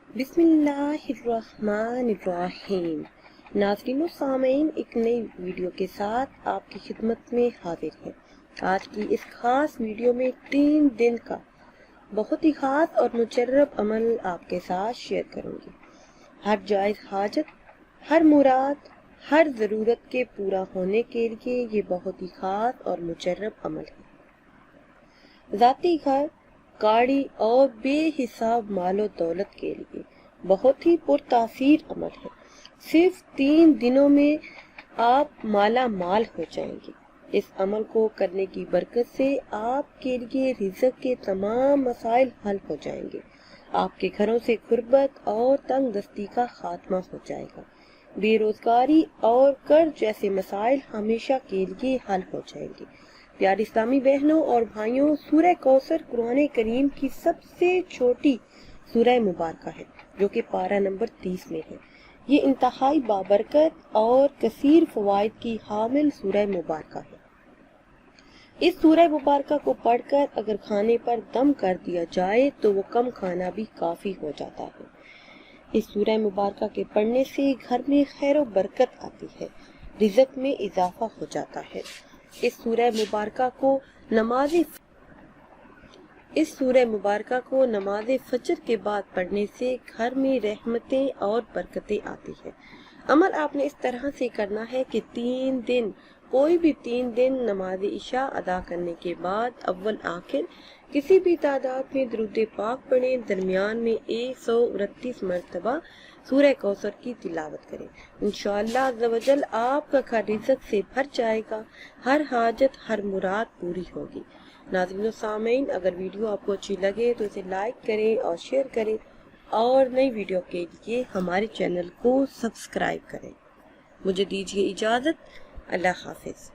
بسم اللہ الرحمن الرحیم۔ ناظرین و سامعین، ایک نئی ویڈیو کے ساتھ آپ کی خدمت میں حاضر ہیں۔ آج کی اس خاص ویڈیو میں 3 دن کا بہت ہی خاص اور مجرب عمل آپ کے ساتھ شیئر کروں گی۔ ہر جائز حاجت، ہر مراد، ہر ضرورت کے پورا ہونے کے لیے یہ بہت ہی خاص اور مجرب عمل ہے۔ ذاتی گھر، گاڑی اور بے حساب مال و دولت کے لیے بہت ہی پرتاثیر عمل ہے۔ صرف 3 دنوں میں آپ مالا مال ہو جائیں گے۔ اس عمل کو کرنے کی برکت سے آپ کے لیے رزق کے تمام مسائل حل ہو جائیں گے۔ آپ کے گھروں سے غربت اور تنگ دستی کا خاتمہ ہو جائے گا۔ بے روزگاری اور قرض جیسے مسائل ہمیشہ کے لیے حل ہو جائیں گے۔ پیارے اسلامی بہنوں اور بھائیوں، سورہ کوثر قرآن کریم کی سب سے چھوٹی سورہ مبارکہ ہے، جو کہ پارہ نمبر 30 میں ہے۔ یہ انتہائی بابرکت اور کثیر فوائد کی حامل سورہ مبارکہ ہے۔ اس سورہ مبارکہ کو پڑھ کر اگر کھانے پر دم کر دیا جائے تو وہ کم کھانا بھی کافی ہو جاتا ہے۔ اس سورہ مبارکہ کے پڑھنے سے گھر میں خیر و برکت آتی ہے، رزق میں اضافہ ہو جاتا ہے۔ اس سورہ مبارکہ کو نماز فجر کے بعد پڑھنے سے گھر میں رحمتیں اور برکتیں آتی ہیں۔ عمل آپ نے اس طرح سے کرنا ہے کہ 3 دن، کوئی بھی 3 دن نماز عشاء ادا کرنے کے بعد اول آخر کسی بھی تعداد میں درود پاک پڑھیں، درمیان میں 138 مرتبہ سورہ کوثر کی تلاوت کریں۔ انشاءاللہ عز و جل آپ کا گھر رزق سے بھر جائے گا، ہر حاجت، ہر مراد پوری ہوگی۔ ناظرین و سامعین، اگر ویڈیو آپ کو اچھی لگے تو اسے لائک کریں اور شیئر کریں، اور نئی ویڈیو کے لیے ہمارے چینل کو سبسکرائب کریں۔ مجھے دیجیے اجازت، اللہ حافظ۔